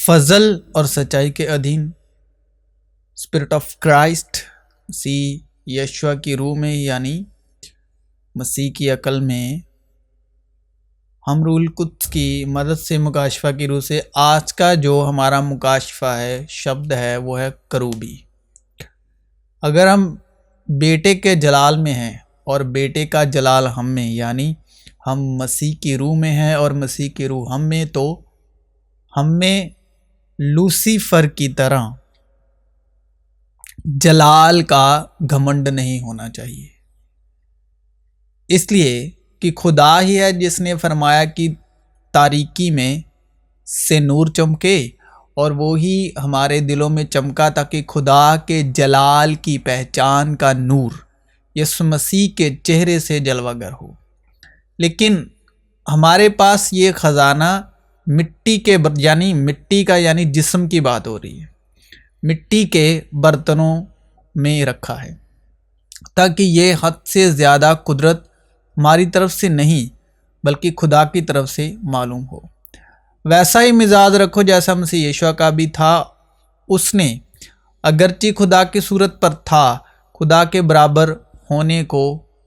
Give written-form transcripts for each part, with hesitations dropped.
فضل اور سچائی کے ادھین اسپرٹ آف کرائسٹ مسیح یشوع کی روح میں یعنی مسیح کی عقل میں ہم روح القدس کی مدد سے مکاشفہ کی روح سے آج کا جو ہمارا مکاشفہ ہے شبد ہے وہ ہے کروبی۔ اگر ہم بیٹے کے جلال میں ہیں اور بیٹے کا جلال ہم میں یعنی ہم مسیح کی روح میں ہیں اور مسیح کی روح ہم میں، تو ہم میں لوسیفر کی طرح جلال کا گھمنڈ نہیں ہونا چاہیے، اس لیے کہ خدا ہی ہے جس نے فرمایا کہ تاریکی میں سے نور چمکے، اور وہی ہمارے دلوں میں چمکا تاکہ خدا کے جلال کی پہچان کا نور یسوع مسیح کے چہرے سے جلوہ گر ہو۔ لیکن ہمارے پاس یہ خزانہ مٹی کا یعنی جسم کی بات ہو رہی ہے، مٹی کے برتنوں میں رکھا ہے تاکہ یہ حد سے زیادہ قدرت ہماری طرف سے نہیں بلکہ خدا کی طرف سے معلوم ہو۔ ویسا ہی مزاج رکھو جیسا مسیح یشوع کا بھی تھا، اس نے اگرچہ خدا کی صورت پر تھا، خدا کے برابر ہونے کو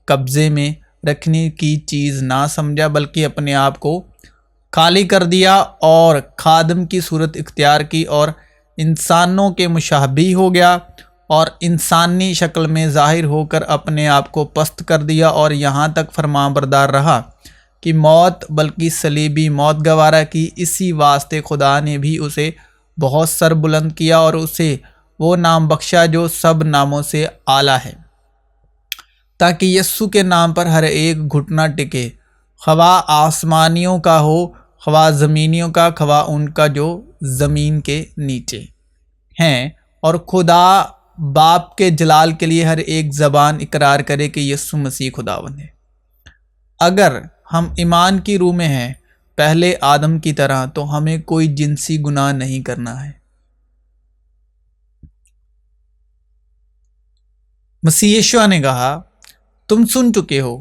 قبضے میں رکھنے کی چیز نہ سمجھا بلکہ اپنے آپ کو خالی کر دیا اور خادم کی صورت اختیار کی اور انسانوں کے مشابہ ہو گیا اور انسانی شکل میں ظاہر ہو کر اپنے آپ کو پست کر دیا اور یہاں تک فرمانبردار رہا کہ موت بلکہ صلیبی موت گوارا کی۔ اسی واسطے خدا نے بھی اسے بہت سر بلند کیا اور اسے وہ نام بخشا جو سب ناموں سے اعلیٰ ہے، تاکہ یسوع کے نام پر ہر ایک گھٹنا ٹکے، خواہ آسمانیوں کا ہو خواہ زمینیوں کا خواہ ان کا جو زمین کے نیچے ہیں، اور خدا باپ کے جلال کے لیے ہر ایک زبان اقرار کرے کہ یسوع مسیح خداوند ہے۔ اگر ہم ایمان کی روح میں ہیں پہلے آدم کی طرح تو ہمیں کوئی جنسی گناہ نہیں کرنا ہے۔ مسیح یشوع نے کہا، تم سن چکے ہو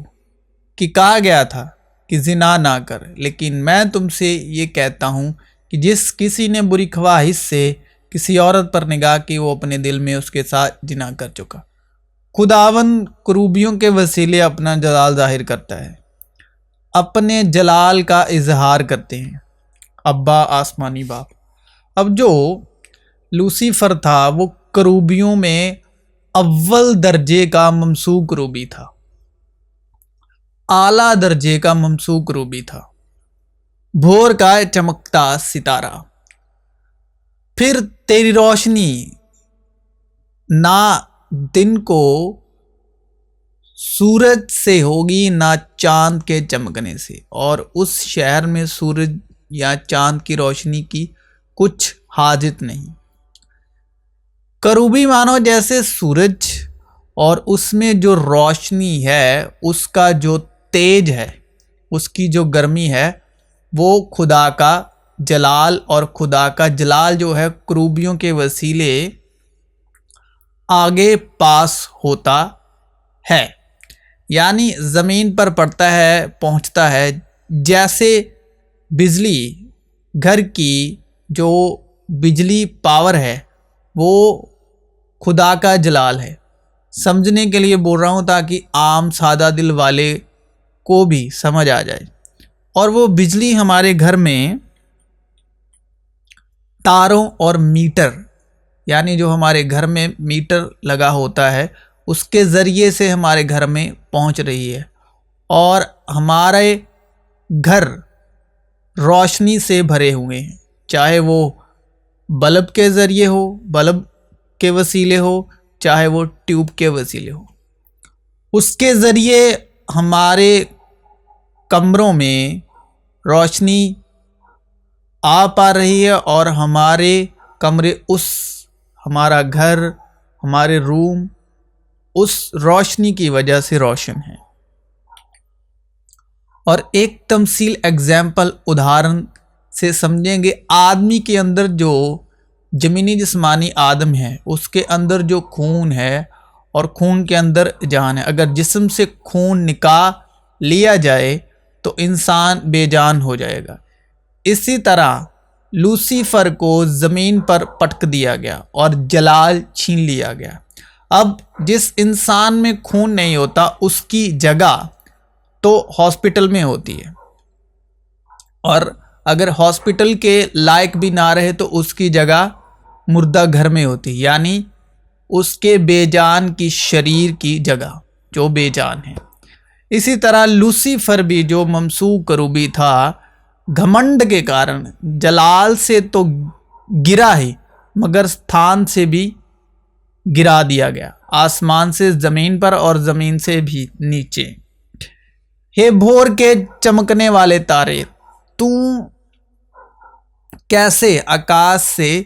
کہ کہا گیا تھا کہ زنا نہ کر، لیکن میں تم سے یہ کہتا ہوں کہ جس کسی نے بری خواہش سے کسی عورت پر نگاہ کی وہ اپنے دل میں اس کے ساتھ زنا کر چکا۔ خداوند کروبیوں کے وسیلے اپنا جلال ظاہر کرتا ہے، اپنے جلال کا اظہار کرتے ہیں ابا آسمانی باپ۔ اب جو لوسیفر تھا وہ کروبیوں میں اول درجے کا ممسوک کروبی تھا، اعلیٰ درجے کا ممسوک کروبی تھا، بھور کا چمکتا ستارہ۔ پھر تیری روشنی نہ دن کو سورج سے ہوگی نہ چاند کے چمکنے سے، اور اس شہر میں سورج یا چاند کی روشنی کی کچھ حاجت نہیں۔ کروبی مانو جیسے سورج، اور اس میں جو روشنی ہے اس کا جو تیج ہے، اس کی جو گرمی ہے وہ خدا کا جلال، اور خدا کا جلال جو ہے کروبیوں کے وسیلے آگے پاس ہوتا ہے، یعنی زمین پر پڑتا ہے پہنچتا ہے، جیسے بجلی گھر کی جو بجلی پاور ہے وہ خدا کا جلال ہے۔ سمجھنے کے لیے بول رہا ہوں تاکہ عام سادہ دل والے کو بھی سمجھ آ جائے۔ اور وہ بجلی ہمارے گھر میں تاروں اور میٹر یعنی جو ہمارے گھر میں میٹر لگا ہوتا ہے اس کے ذریعے سے ہمارے گھر میں پہنچ رہی ہے، اور ہمارے گھر روشنی سے بھرے ہوئے ہیں، چاہے وہ بلب کے ذریعے ہو، بلب کے وسیلے ہو، چاہے وہ ٹیوب کے وسیلے ہو، اس کے ذریعے ہمارے کمروں میں روشنی آ پا رہی ہے، اور ہمارے کمرے ہمارا گھر ہمارے روم اس روشنی کی وجہ سے روشن ہیں۔ اور ایک تمثیل ایگزامپل ادھارن سے سمجھیں گے، آدمی کے اندر جو زمینی جسمانی آدم ہے اس کے اندر جو خون ہے اور خون کے اندر جان ہے، اگر جسم سے خون نکال لیا جائے تو انسان بے جان ہو جائے گا۔ اسی طرح لوسیفر کو زمین پر پٹک دیا گیا اور جلال چھین لیا گیا۔ اب جس انسان میں خون نہیں ہوتا اس کی جگہ تو ہاسپٹل میں ہوتی ہے، اور اگر ہاسپٹل کے لائق بھی نہ رہے تو اس کی جگہ مردہ گھر میں ہوتی، یعنی اس کے بے جان کی شریر کی جگہ جو بے جان ہے۔ اسی طرح لوسیفر بھی جو ممسوخ کروبی تھا، گھمنڈ کے کارن جلال سے تو گرا ہی مگر ستھان سے بھی گرا دیا گیا، آسمان سے زمین پر اور زمین سے بھی نیچے۔ ہے بھور کے چمکنے والے تارے، تو کیسے آکاش سے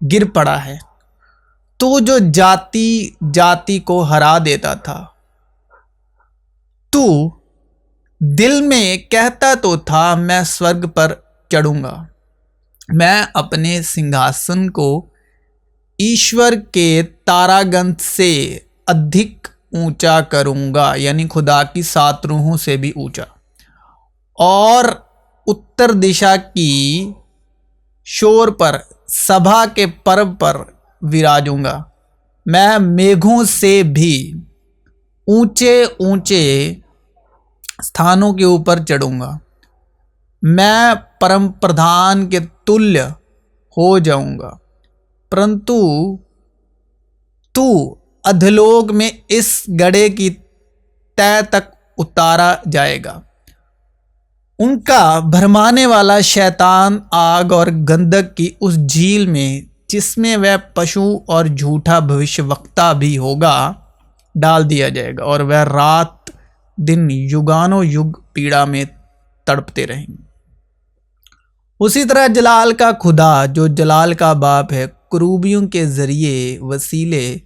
گر پڑا ہے، تو جو جاتی جاتی کو ہرا دیتا تھا۔ تو دل میں کہتا تو تھا میں سورگ پر چڑھوں گا، میں اپنے سنگھاسن کو ایشور کے تاراگن سے ادھک اونچا کروں گا، یعنی خدا کی 7 روحوں سے بھی اونچا، اور اتر دشا کی شور پر سبھا کے پرب پر وراجوں گا، میں میگھوں سے بھی اونچے اونچے ستھانوں کے اوپر چڑھوں گا، میں پرم پردھان کے تلیہ ہو جاؤں گا، پرنتو تو ادھلوک میں اس گڑھے کی تہ تک اتارا جائے گا۔ ان کا بھرمانے والا شیطان آگ اور گندک کی اس جھیل میں، جس میں وہ پشو اور جھوٹا بھوشیہ وکتا بھی ہوگا، ڈال دیا جائے گا، اور وہ رات دن یگانوں یگ پیڑا میں تڑپتے رہیں گے۔ اسی طرح جلال کا خدا جو جلال کا باپ ہے، کروبیوں کے ذریعے وسیلے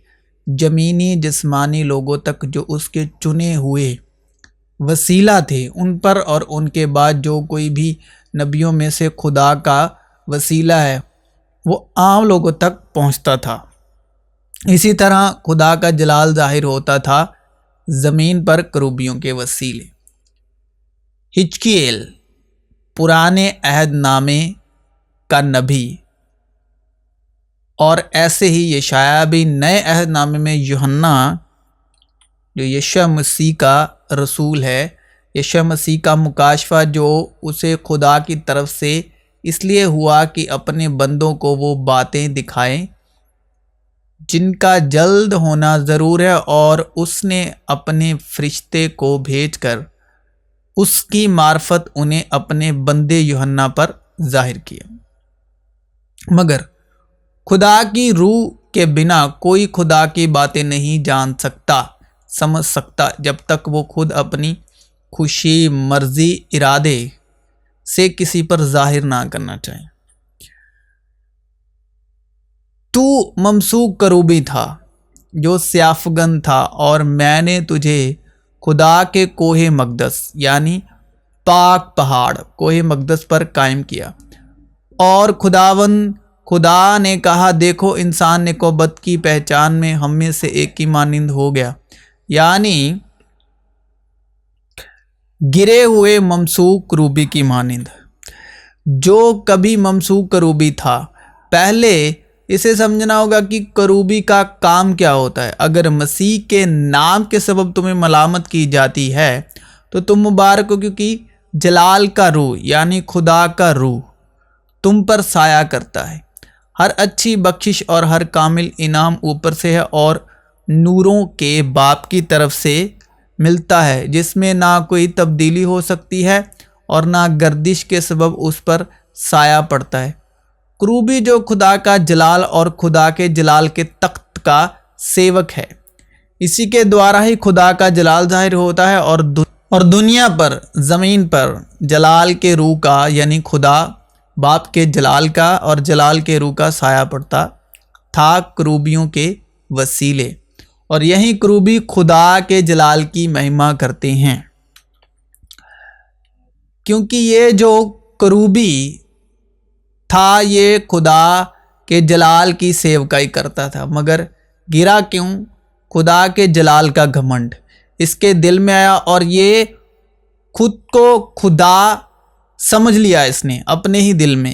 زمینی جسمانی لوگوں تک جو اس کے چنے ہوئے وسیلہ تھے ان پر اور ان کے بعد جو کوئی بھی نبیوں میں سے خدا کا وسیلہ ہے وہ عام لوگوں تک پہنچتا تھا۔ اسی طرح خدا کا جلال ظاہر ہوتا تھا زمین پر کروبیوں کے وسیلے۔ ہچکیل پرانے عہد نامے کا نبی، اور ایسے ہی یشعیاہ بھی نئے عہد نامے میں یوحنا جو یشوع مسیح کا رسول ہے، یشوع مسیح کا مکاشفہ جو اسے خدا کی طرف سے اس لیے ہوا کہ اپنے بندوں کو وہ باتیں دکھائیں جن کا جلد ہونا ضرور ہے، اور اس نے اپنے فرشتے کو بھیج کر اس کی معرفت انہیں اپنے بندے یوحنا پر ظاہر کیا۔ مگر خدا کی روح کے بنا کوئی خدا کی باتیں نہیں جان سکتا سمجھ سکتا جب تک وہ خود اپنی خوشی مرضی ارادے سے کسی پر ظاہر نہ کرنا چاہے۔ تو ممسوخ کروبی تھا جو سیافگن تھا، اور میں نے تجھے خدا کے کوہ مقدس یعنی پاک پہاڑ کوہ مقدس پر قائم کیا، اور خدا نے کہا دیکھو انسان نکوبت کی پہچان میں ہم میں سے ایک کی مانند ہو گیا، یعنی گرے ہوئے ممسوخ کروبی کی مانند۔ جو کبھی ممسوخ کروبی تھا، پہلے اسے سمجھنا ہوگا کہ کروبی کا کام کیا ہوتا ہے۔ اگر مسیح کے نام کے سبب تمہیں ملامت کی جاتی ہے تو تم مبارک ہو، کیونکہ جلال کا روح یعنی خدا کا روح تم پر سایہ کرتا ہے۔ ہر اچھی بخشش اور ہر کامل انعام اوپر سے ہے اور نوروں کے باپ کی طرف سے ملتا ہے، جس میں نہ کوئی تبدیلی ہو سکتی ہے اور نہ گردش کے سبب اس پر سایہ پڑتا ہے۔ کروبی جو خدا کا جلال اور خدا کے جلال کے تخت کا سیوک ہے، اسی کے دوارا ہی خدا کا جلال ظاہر ہوتا ہے، اور دنیا پر زمین پر جلال کے روح کا یعنی خدا باپ کے جلال کا اور جلال کے روح کا سایہ پڑتا تھا کروبیوں کے وسیلے، اور یہی کروبی خدا کے جلال کی مہما کرتے ہیں۔ کیونکہ یہ جو کروبی تھا یہ خدا کے جلال کی سیوکائی کرتا تھا، مگر گرا کیوں؟ خدا کے جلال کا گھمنڈ اس کے دل میں آیا، اور یہ خود کو خدا سمجھ لیا اس نے اپنے ہی دل میں۔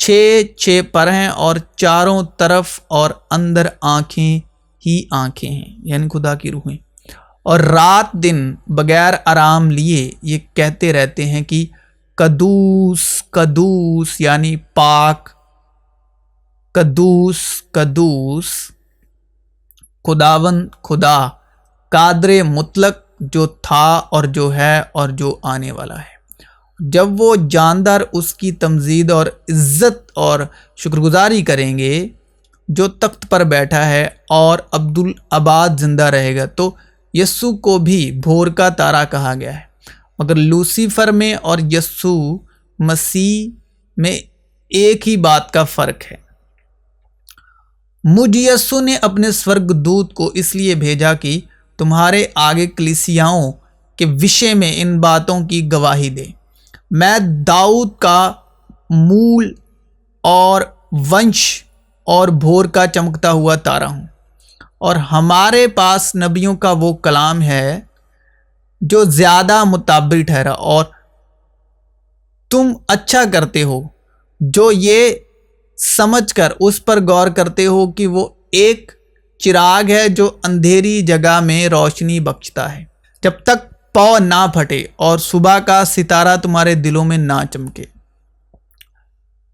6 پر ہیں اور چاروں طرف اور اندر آنکھیں ہی آنکھیں ہیں، یعنی خدا کی روحیں، اور رات دن بغیر آرام لیے یہ کہتے رہتے ہیں کہ قدوس قدوس، یعنی پاک، قدوس قدوس خداوند خدا قادر مطلق، جو تھا اور جو ہے اور جو آنے والا ہے۔ جب وہ جاندار اس کی تمجید اور عزت اور شکرگزاری کریں گے جو تخت پر بیٹھا ہے اور عبدالآباد زندہ رہے گا، تو یسوع کو بھی بھور کا تارا کہا گیا ہے، مگر لوسیفر میں اور یسوع مسیح میں ایک ہی بات کا فرق ہے۔ مجھ یسوع نے اپنے سورگ دوت کو اس لیے بھیجا کہ تمہارے آگے کلیسیاؤں کے وشے میں ان باتوں کی گواہی دے۔ میں داؤد کا مول اور ونش اور بھور کا چمکتا ہوا تارا ہوں، اور ہمارے پاس نبیوں کا وہ کلام ہے جو زیادہ متعبر ٹھہرا، اور تم اچھا کرتے ہو جو یہ سمجھ کر اس پر غور کرتے ہو کہ وہ ایک چراغ ہے جو اندھیری جگہ میں روشنی بخشتا ہے، جب تک پاؤں نہ پھٹے اور صبح کا ستارہ تمہارے دلوں میں نہ چمکے۔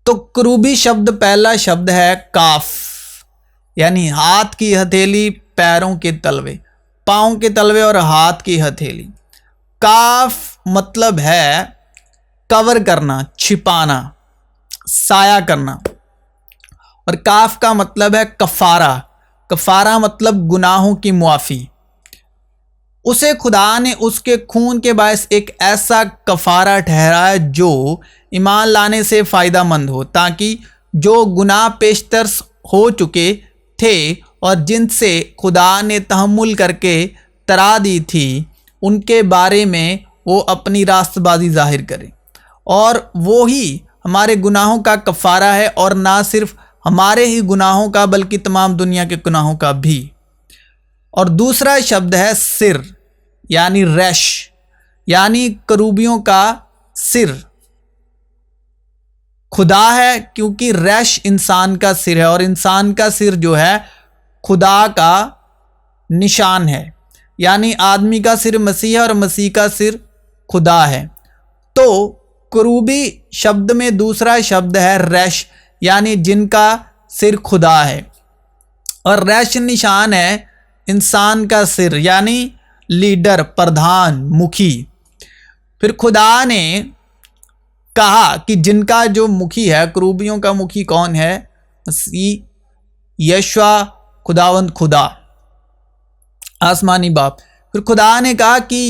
تو کروبی شبد پہلا شبد ہے کاف، یعنی ہاتھ کی ہتھیلی، پیروں کے تلوے، پاؤں کے تلوے اور ہاتھ کی ہتھیلی۔ کاف مطلب ہے کور کرنا، چھپانا، سایہ کرنا، اور کاف کا مطلب ہے کفارہ۔ کفارہ مطلب گناہوں کی معافی۔ اسے خدا نے اس کے خون کے باعث ایک ایسا کفارہ ٹھہرایا جو ایمان لانے سے فائدہ مند ہو، تاکہ جو گناہ پیشتر ہو چکے تھے اور جن سے خدا نے تحمل کر کے ترا دی تھی، ان کے بارے میں وہ اپنی راست بازی ظاہر کرے، اور وہی ہمارے گناہوں کا کفارہ ہے، اور نہ صرف ہمارے ہی گناہوں کا بلکہ تمام دنیا کے گناہوں کا بھی۔ اور دوسرا شبد ہے سر، یعنی ریش، یعنی کروبیوں کا سر خدا ہے، کیونکہ ریش انسان کا سر ہے، اور انسان کا سر جو ہے خدا کا نشان ہے، یعنی آدمی کا سر مسیح ہے اور مسیح کا سر خدا ہے۔ تو کروبی شبد میں دوسرا شبد ہے ریش، یعنی جن کا سر خدا ہے، اور ریش نشان ہے انسان کا سر، یعنی لیڈر، پردھان، مکھی۔ پھر خدا نے کہا کہ جن کا جو مکھی ہے، کروبیوں کا مکھی کون ہے؟ مسیح یشوع خداوند خدا، آسمانی باپ۔ پھر خدا نے کہا کہ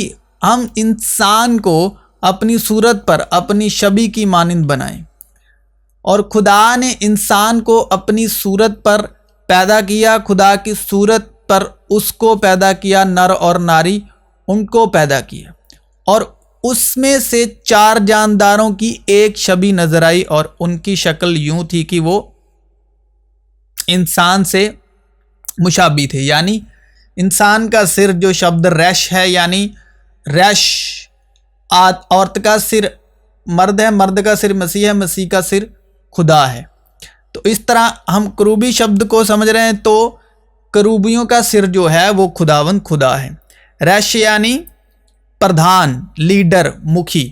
ہم انسان کو اپنی صورت پر اپنی شبیہ کی مانند بنائیں، اور خدا نے انسان کو اپنی صورت پر پیدا کیا، خدا کی صورت پر اس کو پیدا کیا، نر اور ناری ان کو پیدا کیا، اور اس میں سے 4 جانداروں کی ایک شبیہ نظر آئی، اور ان کی شکل یوں تھی کہ وہ انسان سے مشابہ تھے، یعنی انسان کا سر جو شبد ریش ہے، یعنی ریش عورت کا سر مرد ہے، مرد کا سر مسیح ہے، مسیح کا سر خدا ہے۔ تو اس طرح ہم کروبی شبد کو سمجھ رہے ہیں، تو کروبیوں کا سر جو ہے وہ خداوند خدا ہے۔ ریش یعنی پردھان، لیڈر، مکھی۔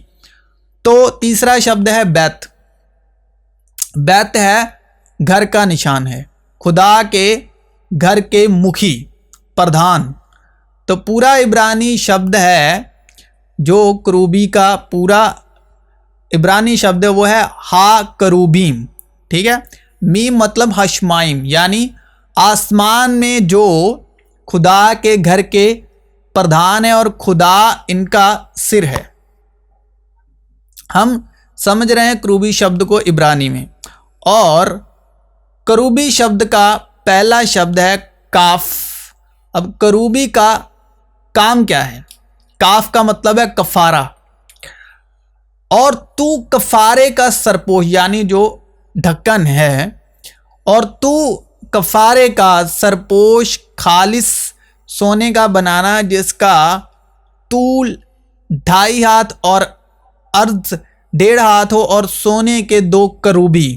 تو تیسرا شبد ہے بیت۔ بیت ہے گھر کا نشان ہے، خدا کے گھر کے مکھی، پردھان۔ تو پورا عبرانی شبد ہے جو کروبی کا پورا عبرانی شبد ہے وہ ہے ہا کروبیم، ٹھیک ہے۔ میم مطلب ہشمائم، یعنی آسمان میں جو خدا کے گھر کے پردھان ہے، اور خدا ان کا سر ہے۔ ہم سمجھ رہے ہیں کروبی شبد کو عبرانی میں، اور کروبی شبد کا پہلا شبد ہے کاف۔ اب کروبی کا کام کیا ہے؟ کاف کا مطلب ہے کفارہ، اور تو کفارے کا سرپوش، یعنی جو ڈھکن ہے، اور تو کفارے کا سرپوش خالص سونے کا بنانا، جس کا طول 2.5 ہاتھ اور عرض 1.5 ہاتھ ہو، اور سونے کے 2 کروبی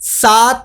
7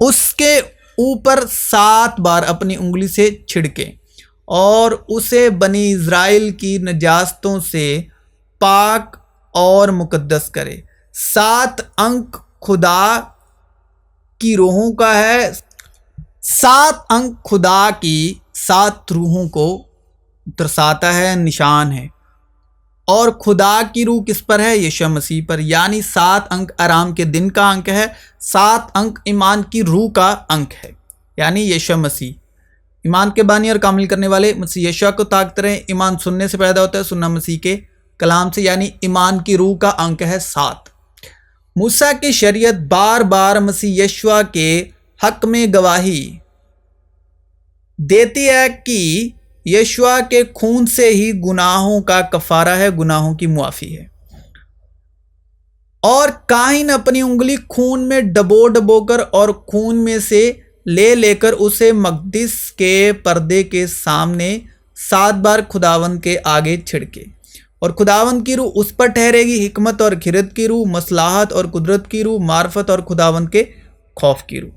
اس کے اوپر 7 بار اپنی انگلی سے چھڑکے اور اسے بنی اسرائیل کی نجاستوں سے پاک اور مقدس کرے۔ 7 انک خدا کی روحوں کا ہے، 7 انک خدا کی 7 روحوں کو درساتا ہے، نشان ہے۔ اور خدا کی روح کس پر ہے؟ یشوع مسیح پر، یعنی 7 انک آرام کے دن کا انک ہے، 7 انک ایمان کی روح کا انک ہے، یعنی یشوع مسیح۔ ایمان کے بانی اور کامل کرنے والے مسیح یشوع کو طاقت رہے۔ ایمان سننے سے پیدا ہوتا ہے، سننا مسیح کے کلام سے، یعنی ایمان کی روح کا انک ہے 7۔ موسیٰ کی شریعت بار بار مسیح یشوع کے حق میں گواہی دیتی ہے کہ یشوع کے خون سے ہی گناہوں کا کفارہ ہے، گناہوں کی معافی ہے۔ اور کاہن اپنی انگلی خون میں ڈبو کر اور خون میں سے لے کر اسے مقدس کے پردے کے سامنے 7 بار خداوند کے آگے چھڑکے، اور خداوند کی روح اس پر ٹھہرے گی، حکمت اور خرد کی روح، مصلحت اور قدرت کی روح، معرفت اور خداوند کے خوف کی روح۔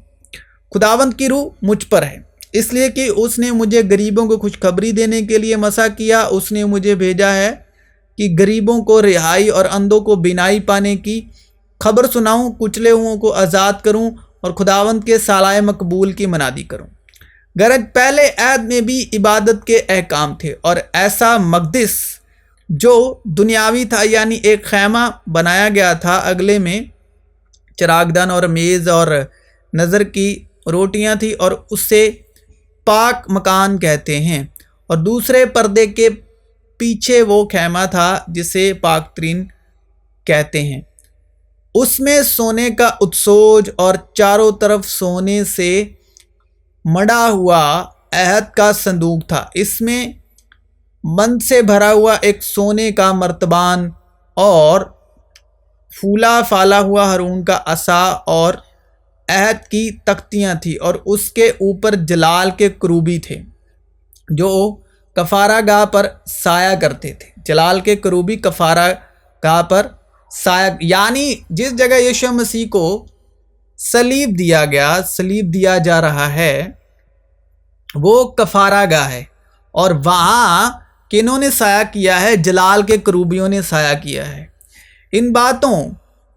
خداوند کی روح مجھ پر ہے، اس لیے کہ اس نے مجھے غریبوں کو خوشخبری دینے کے لیے مسا کیا۔ اس نے مجھے بھیجا ہے کہ غریبوں کو رہائی اور اندھوں کو بینائی پانے کی خبر سناؤں، کچلے ہوئوں کو آزاد کروں اور خداوند کے سالائے مقبول کی منادی کروں۔ غرض پہلے عہد میں بھی عبادت کے احکام تھے، اور ایسا مقدس جو دنیاوی تھا، یعنی ایک خیمہ بنایا گیا تھا، اگلے میں چراغدان اور میز اور نظر کی روٹیاں تھی، اور اسے پاک مکان کہتے ہیں۔ اور دوسرے پردے کے پیچھے وہ خیمہ تھا جسے پاک ترین کہتے ہیں، اس میں سونے کا اتسوج اور چاروں طرف سونے سے مڑا ہوا عہد کا صندوق تھا۔ اس میں مند سے بھرا ہوا ایک سونے کا مرتبان اور پھولا پھالا ہوا ہارون کا عصا اور عہد کی تختیاں تھیں، اور اس کے اوپر جلال کے کروبی تھے جو کفارہ گاہ پر سایہ کرتے تھے۔ جلال کے کروبی کفارہ گاہ پر سایہ، یعنی جس جگہ یشوع مسیح کو صلیب دیا جا رہا ہے وہ کفارہ گاہ ہے، اور وہاں کنہوں نے سایہ کیا ہے؟ جلال کے کروبیوں نے سایہ کیا ہے۔ ان باتوں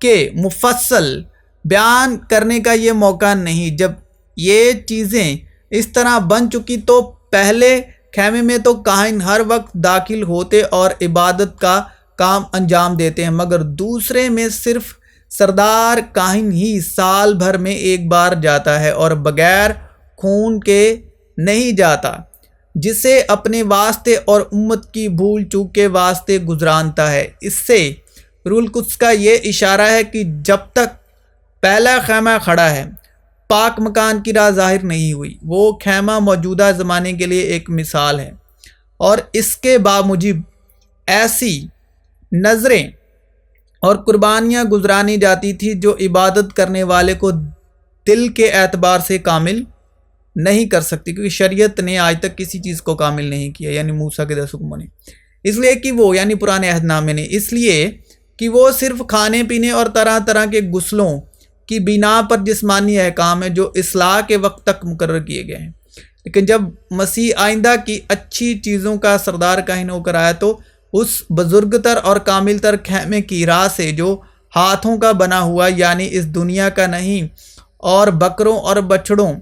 کے مفصل بیان کرنے کا یہ موقع نہیں۔ جب یہ چیزیں اس طرح بن چکی تو پہلے خیمے میں تو کاہن ہر وقت داخل ہوتے اور عبادت کا کام انجام دیتے ہیں، مگر دوسرے میں صرف سردار کاہن ہی سال بھر میں ایک بار جاتا ہے، اور بغیر خون کے نہیں جاتا، جسے اپنے واسطے اور امت کی بھول چوک کے واسطے گزرانتا ہے۔ اس سے روح القدس کا یہ اشارہ ہے کہ جب تک پہلا خیمہ کھڑا ہے، پاک مکان کی راہ ظاہر نہیں ہوئی۔ وہ خیمہ موجودہ زمانے کے لیے ایک مثال ہے، اور اس کے باموجب ایسی نظریں اور قربانیاں گزرانی جاتی تھی جو عبادت کرنے والے کو دل کے اعتبار سے کامل نہیں کر سکتی، کیونکہ شریعت نے آج تک کسی چیز کو کامل نہیں کیا، یعنی موسیٰ کے 10 حکموں نے، اس لیے کہ وہ یعنی پرانے عہد نامے نے، اس لیے کہ وہ صرف کھانے پینے اور طرح طرح کے غسلوں کی بنا پر جسمانی احکام ہیں جو اصلاح کے وقت تک مقرر کیے گئے ہیں۔ لیکن جب مسیح آئندہ کی اچھی چیزوں کا سردار کاہن ہو کر آیا تو اس بزرگ تر اور کامل تر خیمے کی راہ سے جو ہاتھوں کا بنا ہوا، یعنی اس دنیا کا نہیں، اور بکروں اور بچڑوں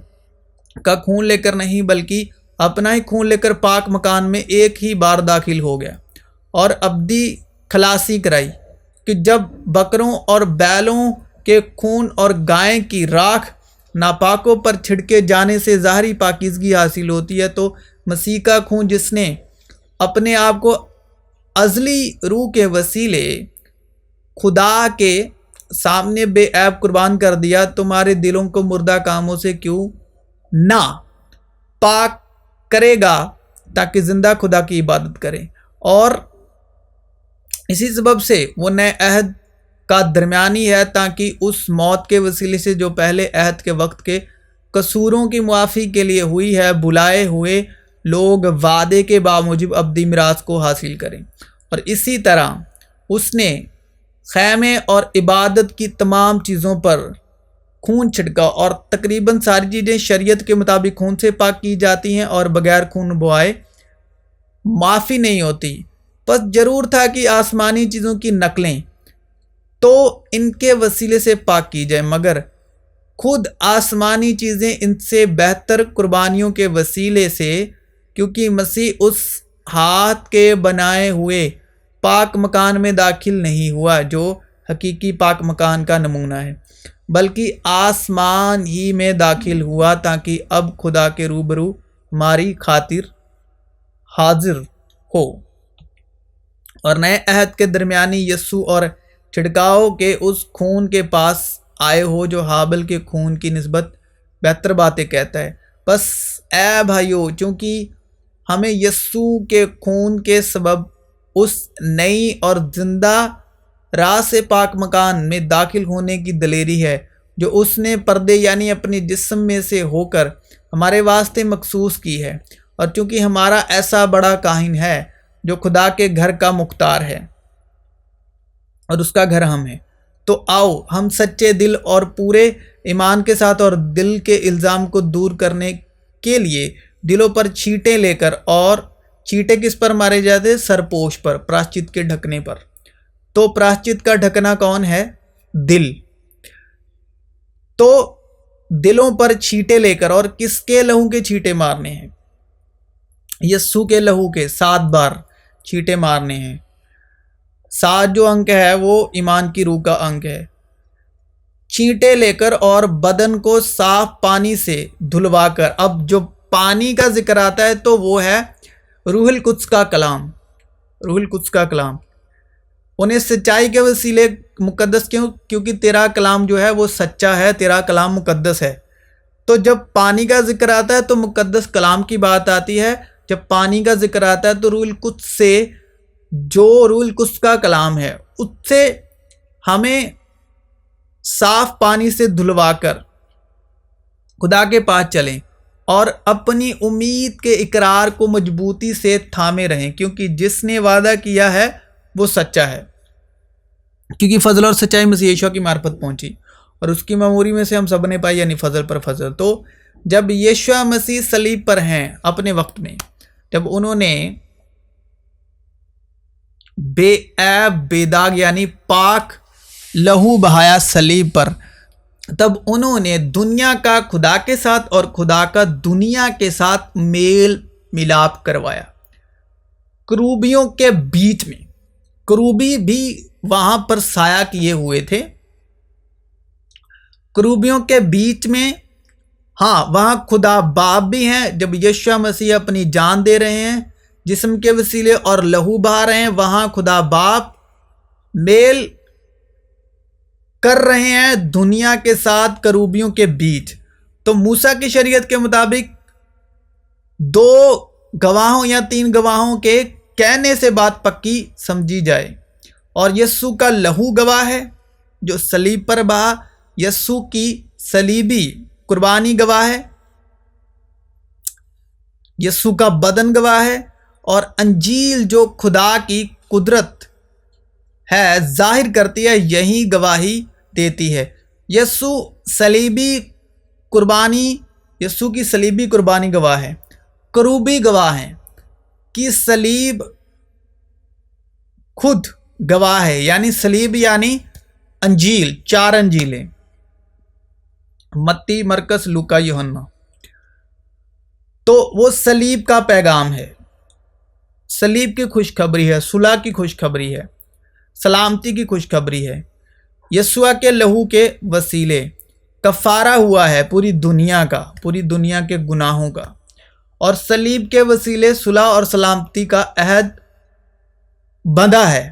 کا خون لے کر نہیں بلکہ اپنا ہی خون لے کر پاک مکان میں ایک ہی بار داخل ہو گیا اور ابدی خلاصی کرائی، کہ جب بکروں اور بیلوں کے خون اور گائے کی راکھ ناپاکوں پر چھڑکے جانے سے ظاہری پاکیزگی حاصل ہوتی ہے، تو مسیح کا خون جس نے اپنے آپ کو ازلی روح کے وسیلے خدا کے سامنے بے عیب قربان کر دیا، تمہارے دلوں کو مردہ کاموں سے کیوں نہ پاک کرے گا تاکہ زندہ خدا کی عبادت کریں۔ اور اسی سبب سے وہ نئے عہد کا درمیانی ہے، تاکہ اس موت کے وسیلے سے جو پہلے عہد کے وقت کے قصوروں کی معافی کے لیے ہوئی ہے، بلائے ہوئے لوگ وعدے کے باموجب ابدی میراث کو حاصل کریں۔ اور اسی طرح اس نے خیمے اور عبادت کی تمام چیزوں پر خون چھڑکا، اور تقریباً ساری چیزیں شریعت کے مطابق خون سے پاک کی جاتی ہیں اور بغیر خون بہائے معافی نہیں ہوتی۔ بس ضرور تھا کہ آسمانی چیزوں کی نقلیں تو ان کے وسیلے سے پاک کی جائے، مگر خود آسمانی چیزیں ان سے بہتر قربانیوں کے وسیلے سے، کیونکہ مسیح اس ہاتھ کے بنائے ہوئے پاک مکان میں داخل نہیں ہوا جو حقیقی پاک مکان کا نمونہ ہے، بلکہ آسمان ہی میں داخل ہوا تاکہ اب خدا کے روبرو ہماری خاطر حاضر ہو، اور نئے عہد کے درمیانی یسوع اور چھڑکاؤ کے اس خون کے پاس آئے ہو جو حابل کے خون کی نسبت بہتر باتیں کہتا ہے۔ بس اے بھائیو، چونکہ ہمیں یسوع کے خون کے سبب اس نئی اور زندہ راہ سے پاک مکان میں داخل ہونے کی دلیری ہے جو اس نے پردے یعنی اپنے جسم میں سے ہو کر ہمارے واسطے مخصوص کی ہے، اور چونکہ ہمارا ایسا بڑا کاہن ہے جو خدا کے گھر کا مختار ہے اور اس کا گھر ہم ہیں، تو آؤ ہم سچے دل اور پورے ایمان کے ساتھ اور دل کے الزام کو دور کرنے کے لیے دلوں پر چھینٹیں لے کر، اور چھینٹیں کس پر مارے جاتے؟ سرپوش پر، پراشچت کے ڈھکنے پر۔ تو پراشچت کا ڈھکنا کون ہے؟ دل۔ تو دلوں پر چھینٹیں لے کر، اور کس کے لہو کے چھینٹے مارنے ہیں؟ یسوع کے لہو کے 7 بار چھینٹے مارنے ہیں۔ 7 جو انک ہے وہ ایمان کی روح کا انک ہے۔ چھینٹے لے کر اور بدن کو صاف پانی سے دھلوا کر، اب جو پانی کا ذکر آتا ہے تو وہ ہے روح القدس کا کلام، روح القدس کا کلام۔ انہیں سچائی کے وسیلے مقدس کیونکہ تیرا کلام جو ہے وہ سچا ہے، تیرا کلام مقدس ہے۔ تو جب پانی کا ذکر آتا ہے تو مقدس کلام کی بات آتی ہے، جب پانی کا ذکر آتا ہے تو روح القدس سے، جو روح القدس کا کلام ہے اس سے ہمیں صاف پانی سے دھلوا کر خدا کے پاس چلیں اور اپنی امید کے اقرار کو مضبوطی سے تھامے رہیں، کیونکہ جس نے وعدہ کیا ہے وہ سچا ہے، کیونکہ فضل اور سچائی مسیح یشوع کی معرفت پہنچی اور اس کی معموری میں سے ہم سب نے پائی، یعنی فضل پر فضل۔ تو جب یشوع مسیح صلیب پر ہیں اپنے وقت میں، جب انہوں نے بے عیب بے داغ یعنی پاک لہو بہایا صلیب پر، تب انہوں نے دنیا کا خدا کے ساتھ اور خدا کا دنیا کے ساتھ میل ملاپ کروایا۔ کروبیوں کے بیچ میں، کروبی بھی وہاں پر سایہ کیے ہوئے تھے، کروبیوں کے بیچ میں، ہاں وہاں خدا باپ بھی ہیں۔ جب یشوع مسیح اپنی جان دے رہے ہیں جسم کے وسیلے اور لہو بہا رہے ہیں، وہاں خدا باپ میل کر رہے ہیں دنیا کے ساتھ کروبیوں کے بیچ۔ تو موسیٰ کی شریعت کے مطابق 2 گواہوں یا 3 گواہوں کے کہنے سے بات پکی سمجھی جائے، اور یسوع کا لہو گواہ ہے جو صلیب پر بہا، یسوع کی صلیبی قربانی گواہ ہے، یسوع کا بدن گواہ ہے، اور انجیل جو خدا کی قدرت ہے ظاہر کرتی ہے، یہی گواہی دیتی ہے۔ یسوع صلیبی قربانی، یسوع کی صلیبی قربانی گواہ ہے، کروبی گواہ ہیں کہ صلیب خود گواہ ہے، یعنی صلیب یعنی انجیل، 4 انجیلیں، متی، مرکز، لوکا، یوحنا۔ تو وہ صلیب کا پیغام ہے، صلیب کی خوشخبری ہے، صلح کی خوشخبری ہے، سلامتی کی خوشخبری ہے۔ یسوع کے لہو کے وسیلے کفارہ ہوا ہے پوری دنیا کا، پوری دنیا کے گناہوں کا، اور صلیب کے وسیلے صلح اور سلامتی کا عہد بندھا ہے،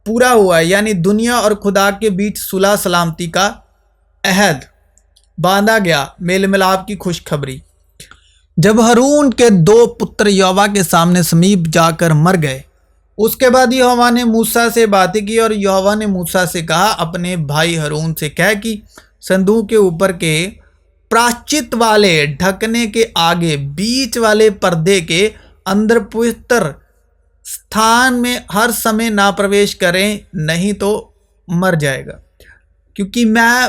پورا ہوا ہے، یعنی دنیا اور خدا کے بیچ صلح سلامتی کا عہد باندھا گیا، میل ملاپ کی خوشخبری۔ جب ہارون کے 2 پتر یہوہ کے سامنے سمیپ جا کر مر گئے، اس کے بعد یہوہ نے موسیٰ سے باتیں کی، اور یہوہ نے موسیٰ سے کہا، اپنے بھائی ہارون سے کہہ کہ صندوق کے اوپر کے پراشچت والے ڈھکنے کے آگے بیچ والے پردے کے اندر پوتر ستھان میں ہر سمے نہ پرویش کریں، نہیں تو مر جائے گا، کیونکہ میں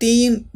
3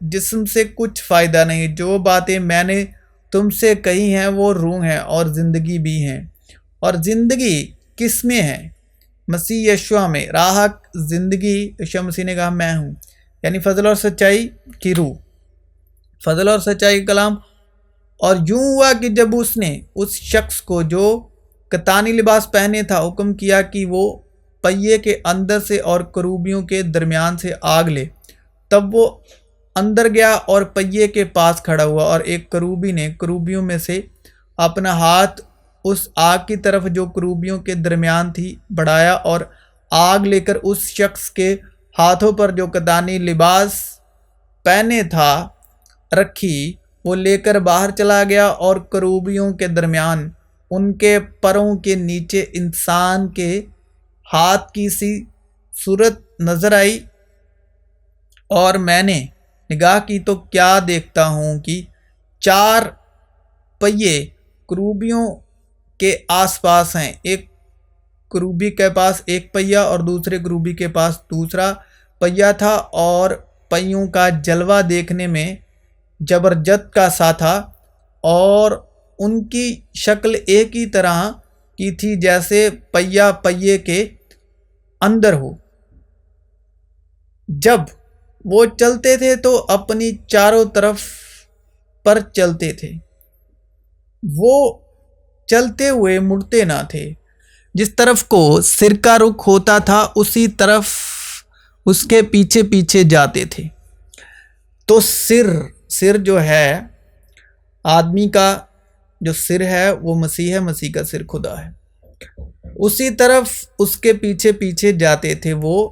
جسم سے کچھ فائدہ نہیں۔ جو باتیں میں نے تم سے کہی ہیں وہ روح ہیں اور زندگی بھی ہیں۔ اور زندگی کس میں ہے؟ مسیح یشوع میں۔ راہ زندگی یشوع مسیح نے کہا میں ہوں، یعنی فضل اور سچائی کی روح، فضل اور سچائی کا کلام۔ اور یوں ہوا کہ جب اس نے اس شخص کو جو کتانی لباس پہنے تھا حکم کیا کہ وہ پہیے کے اندر سے اور کروبیوں کے درمیان سے آگ لے، تب وہ اندر گیا اور پہیے کے پاس کھڑا ہوا، اور ایک کروبی نے کروبیوں میں سے اپنا ہاتھ اس آگ کی طرف جو کروبیوں کے درمیان تھی بڑھایا، اور آگ لے کر اس شخص کے ہاتھوں پر جو کتانی لباس پہنے تھا رکھی، وہ لے کر باہر چلا گیا، اور کروبیوں کے درمیان ان کے پروں کے نیچے انسان کے ہاتھ کی سی صورت نظر آئی۔ اور میں نے نگاہ کی تو کیا دیکھتا ہوں کہ 4 پہیے کروبیوں کے آس پاس ہیں، ایک کروبی کے پاس ایک پہیا اور دوسرے کروبی کے پاس دوسرا پہیا تھا، اور پہیوں کا جلوہ دیکھنے میں زبرجد کا سا تھا، اور ان کی شکل ایک ہی طرح کی تھی جیسے پہیا پہیے کے اندر ہو۔ جب وہ چلتے تھے تو اپنی چاروں طرف پر چلتے تھے، وہ چلتے ہوئے مڑتے نہ تھے، جس طرف کو سر کا رخ ہوتا تھا اسی طرف اس کے پیچھے پیچھے جاتے تھے۔ تو سر جو ہے آدمی کا جو سر ہے وہ مسیح ہے، مسیح کا سر خدا ہے، اسی طرف اس کے پیچھے پیچھے جاتے تھے، وہ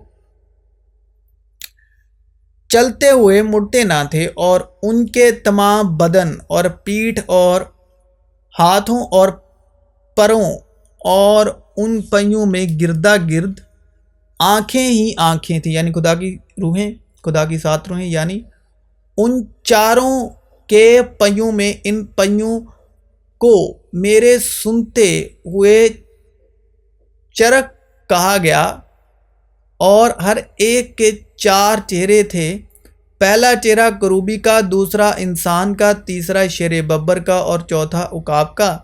چلتے ہوئے مڑتے نہ تھے، اور ان کے تمام بدن اور پیٹھ اور ہاتھوں اور پروں اور ان پہیوں میں گردا گرد آنکھیں ہی آنکھیں تھیں، یعنی خدا کی روحیں، خدا کی 7 روحیں، یعنی ان چاروں کے پہیوں میں ان پہیوں کو میرے سنتے ہوئے چرخ کہا گیا، اور ہر ایک کے 4 چہرے تھے، پہلا چہرہ کروبی کا، دوسرا انسان کا، تیسرا شیر ببر کا، اور چوتھا عقاب کا۔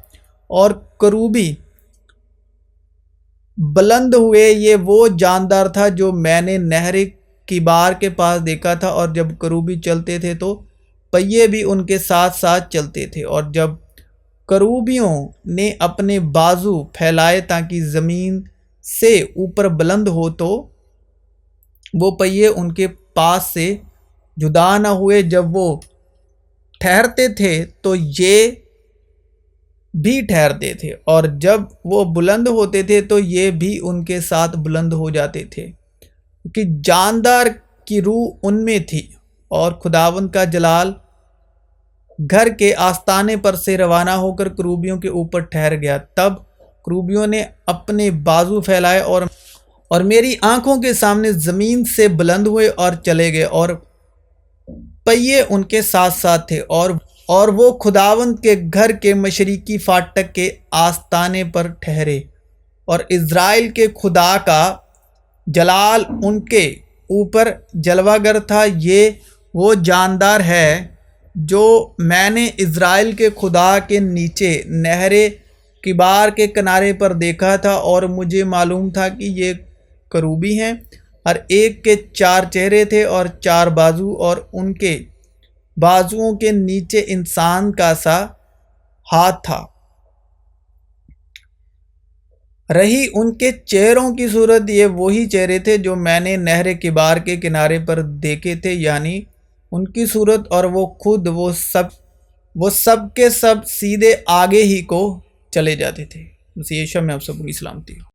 اور کروبی بلند ہوئے، یہ وہ جاندار تھا جو میں نے نہر کبار کے پاس دیکھا تھا، اور جب کروبی چلتے تھے تو پہیے بھی ان کے ساتھ ساتھ چلتے تھے، اور جب کروبیوں نے اپنے بازو پھیلائے تاکہ زمین سے اوپر بلند ہو تو وہ پہیے ان کے پاس سے جدا نہ ہوئے، جب وہ ٹھہرتے تھے تو یہ بھی ٹھہرتے تھے، اور جب وہ بلند ہوتے تھے تو یہ بھی ان کے ساتھ بلند ہو جاتے تھے، کہ جاندار کی روح ان میں تھی، اور خداوند کا جلال گھر کے آستانے پر سے روانہ ہو کر کروبیوں کے اوپر ٹھہر گیا۔ تب کروبیوں نے اپنے بازو پھیلائے اور میری آنکھوں کے سامنے زمین سے بلند ہوئے اور چلے گئے، اور پہیے ان کے ساتھ ساتھ تھے، اور وہ خداوند کے گھر کے مشرقی فاٹک کے آستانے پر ٹھہرے، اور اسرائیل کے خدا کا جلال ان کے اوپر جلوہ گر تھا۔ یہ وہ جاندار ہے جو میں نے اسرائیل کے خدا کے نیچے نہر کبار کے کنارے پر دیکھا تھا، اور مجھے معلوم تھا کہ یہ کروبی ہیں، ہر ایک کے 4 چہرے تھے اور 4 بازو، اور ان کے بازوؤں کے نیچے انسان کا سا ہاتھ تھا۔ رہی ان کے چہروں کی صورت، یہ وہی چہرے تھے جو میں نے نہر کبار کے کنارے پر دیکھے تھے، یعنی ان کی صورت، اور وہ خود وہ سب کے سب سیدھے آگے ہی کو چلے جاتے تھے۔ مسیح یشوع میں آپ سب کو سلامتی ہو۔